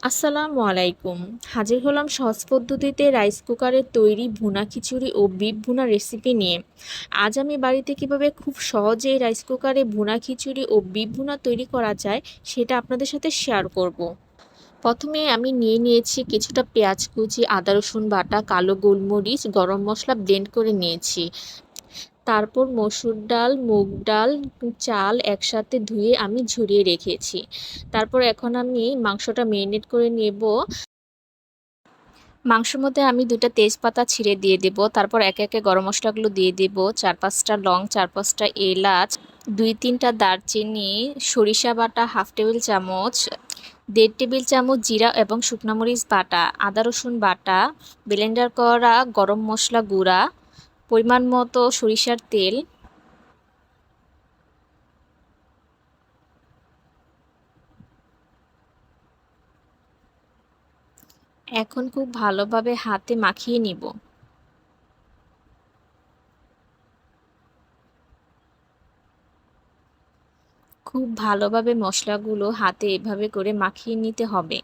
আসসালামু আলাইকুম। হাজির হলাম সহজ পদ্ধতিতে রাইস কুকারে তৈরি ভুনা খিচুড়ি ও বিফ ভুনা রেসিপি নিয়ে। আজ আমি বাড়িতে কিভাবে খুব সহজেই রাইস কুকারে ভুনা খিচুড়ি ও বিফ ভুনা তৈরি করা যায় সেটা আপনাদের সাথে শেয়ার করব। প্রথমে আমি নিয়েছি কিছুটা পেঁয়াজ কুচি, আদা রসুন বাটা, কালো গোলমরিচ, গরম মশলা ব্লেন্ড করে নিয়েছি। তারপর মসুর ডাল, মুগ ডাল, চাল একসাথে ধুয়ে আমি ঝরিয়ে রেখেছি। তারপর এখন আমি মাংসটা ম্যারিনেট করে নেব। মাংসের মধ্যে আমি 2টা তেজপাতা ছিঁড়ে দিয়ে দেব। তারপর একে একে গরম মশলাগুলো দিয়ে দেব। 4-5টা লং, 4-5টা এলাচ, 2-3টা দারচিনি, সরিষা বাটা হাফ টেবিল চামচ, 1.5 টেবিল চামচ জিরা এবং শুকনো মরিচ বাটা, আদা রসুন বাটা, ব্লেন্ডার করা গরম মশলা গুঁড়া, পরিমাণ মতো সরিষার তেল। এখন খুব ভালোভাবে হাতে মাখিয়ে নিব। খুব ভালোভাবে মশলাগুলো হাতে এভাবে করে মাখিয়ে নিতে হবে।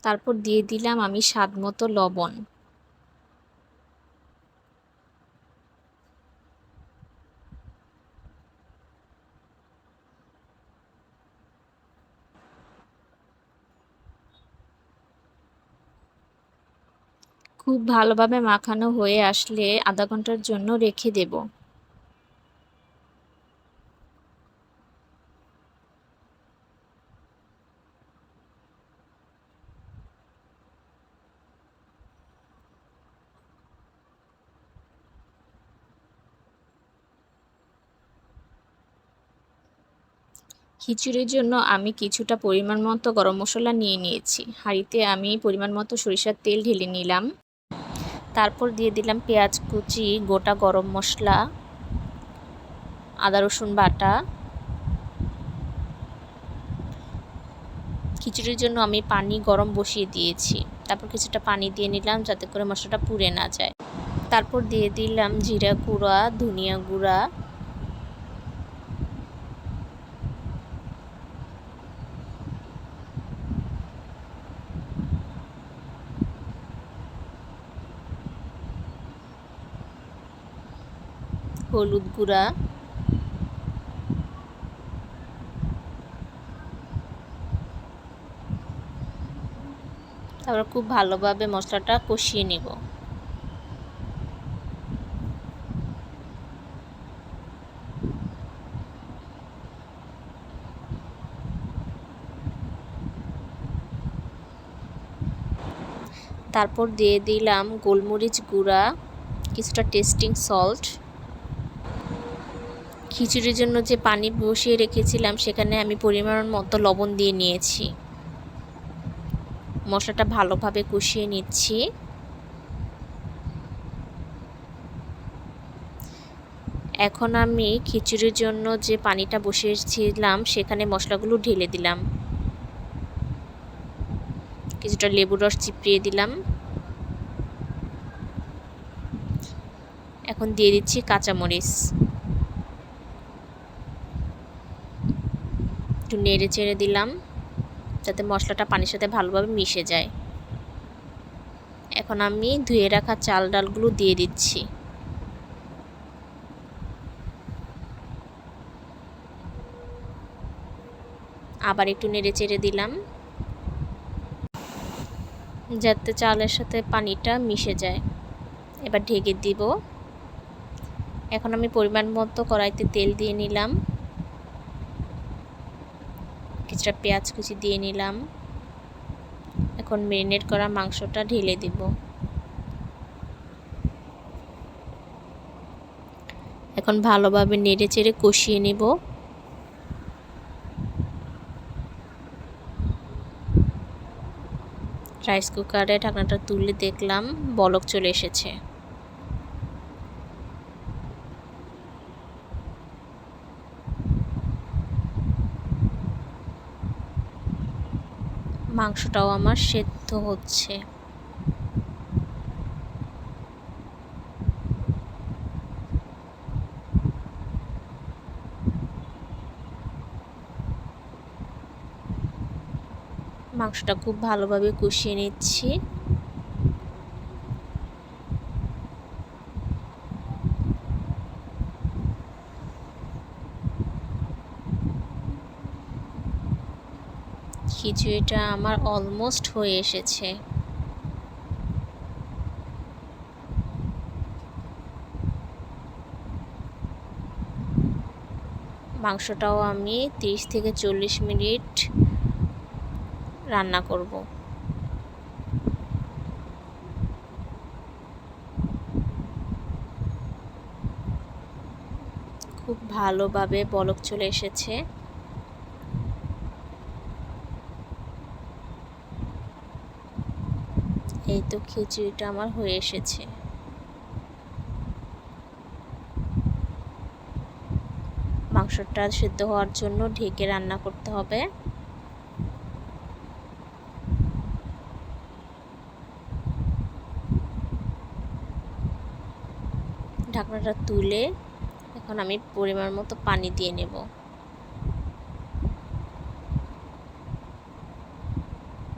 তারপর দিয়ে দিলাম আমি স্বাদ মতো লবণ। খুব ভালোভাবে মাখানো হয়ে আসলে আধা ঘন্টার জন্য রেখে দেব। খিচুড়ির জন্য আমি কিছুটা পরিমাণ মতো গরম মশলা নিয়ে নিয়েছি। হাঁড়িতে আমি পরিমাণ মতো সরিষার তেল ঢেলে নিলাম। তারপর দিয়ে দিলাম পেঁয়াজ কুচি, গোটা গরম মশলা, আদা রসুন বাটা। খিচুড়ির জন্য আমি পানি গরম বসিয়ে দিয়েছি। তারপর কিছুটা পানি দিয়ে নিলাম যাতে করে মশলাটা পুড়ে না যায়। তারপর দিয়ে দিলাম জিরা গুঁড়া, ধনিয়া গুঁড়া, হলুদ গুঁড়া, তারপর খুব ভালোভাবে মশলাটা কষিয়ে নেব। তারপর দিয়ে দিলাম গোলমরিচ গুঁড়া, কিছুটা টেস্টিং সল্ট। খিচুড়ির জন্য যে পানি বসিয়ে রেখেছিলাম সেখানে আমি পরিমাণ মতো লবণ দিয়ে নিয়েছি। মশলাটা ভালোভাবে কষিয়ে নিচ্ছি। এখন আমি খিচুড়ির জন্য যে পানিটা বসিয়েছিলাম সেখানে মশলাগুলো ঢেলে দিলাম। কিছুটা লেবুর রস চিপড়িয়ে দিলাম। এখন দিয়ে দিচ্ছি কাঁচামরিচ। একটু নেড়ে চেড়ে দিলাম যাতে মশলাটা পানির সাথে ভালোভাবে মিশে যায়। এখন আমি ধুয়ে রাখা চাল ডালগুলো দিয়ে দিচ্ছি। আবার একটু নেড়ে চেড়ে দিলাম যাতে চালের সাথে পানিটা মিশে যায়। এবার ঢেকে দিব। এখন আমি পরিমাণ মতো কড়াইতে তেল দিয়ে নিলাম। কিছুটা পেঁয়াজ কুচি দিয়ে নিলাম। এখন ম্যারিনেট করা মাংসটা ঢেলে দিব। এখন ভালোভাবে নেড়ে চেড়ে কষিয়ে নেব। রাইস কুকারে ঢাকনাটা তুলে দেখলাম বলক চলে এসেছে। মাংসটাও আমার সেদ্ধ হচ্ছে। মাংসটা খুব ভালোভাবে কষিয়ে নিচ্ছি। খিচুড়িটা আমার অলমোস্ট হয়ে এসেছে। মাংসটাও আমি 30 থেকে 40 মিনিট রান্না করব। খুব ভালোভাবে বলক চলে এসেছে। এই তো খিচুড়িটা আমার হয়ে এসেছে। মাংসটা সিদ্ধ হওয়ার জন্য ঢেকে রান্না করতে হবে। ঢাকনাটা তুলে এখন আমি পরিমাণ মতো পানি দিয়ে নেব।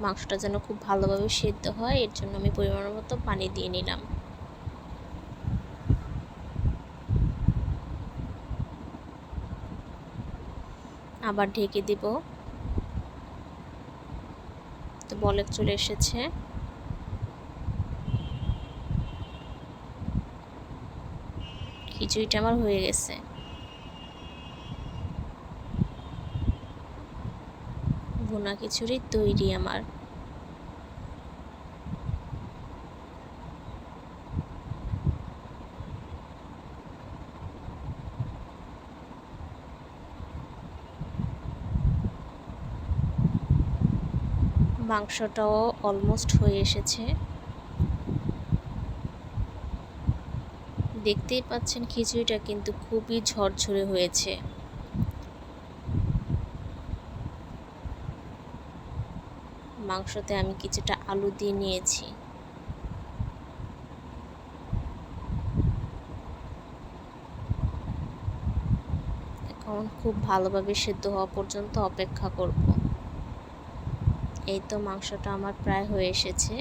মাংসটা যেন খুব ভালোভাবে সিদ্ধ হয়, এর জন্য আমি পরিমাণ মতো পানি দিয়ে নিলাম। আবার ঢেকে দিব। তো বলক চলে এসেছে। খিচুড়িটা আমার হয়ে গেছে। ভুনা খিচুড়ি তৈরি আমার। মাংসটাও অলমোস্ট হয়ে এসেছে। দেখতেই পাচ্ছেন খিচুড়িটা কিন্তু খুবই ঝরঝরে হয়েছে। মাংসতে আমি কিছুটা আলু দিয়ে নিয়েছি। এখন খুব ভালোভাবে সেদ্ধ হওয়া পর্যন্ত অপেক্ষা করব। এই তো মাংসটা আমার প্রায় হয়ে এসেছে।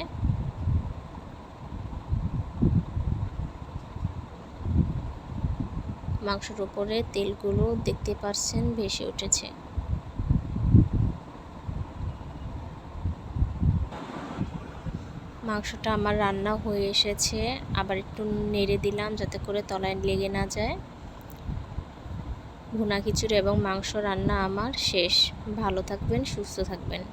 মাংসের উপরে তেলগুলো দেখতে পাচ্ছেন ভেসে উঠেছে। মাংসটা আমার রান্না হয়ে এসেছে। আবার একটু নেড়ে দিলাম যাতে করে তলায় লেগে না যায়। ভুনা খিচুড়ি এবং মাংস রান্না আমার শেষ। ভালো থাকবেন, সুস্থ থাকবেন।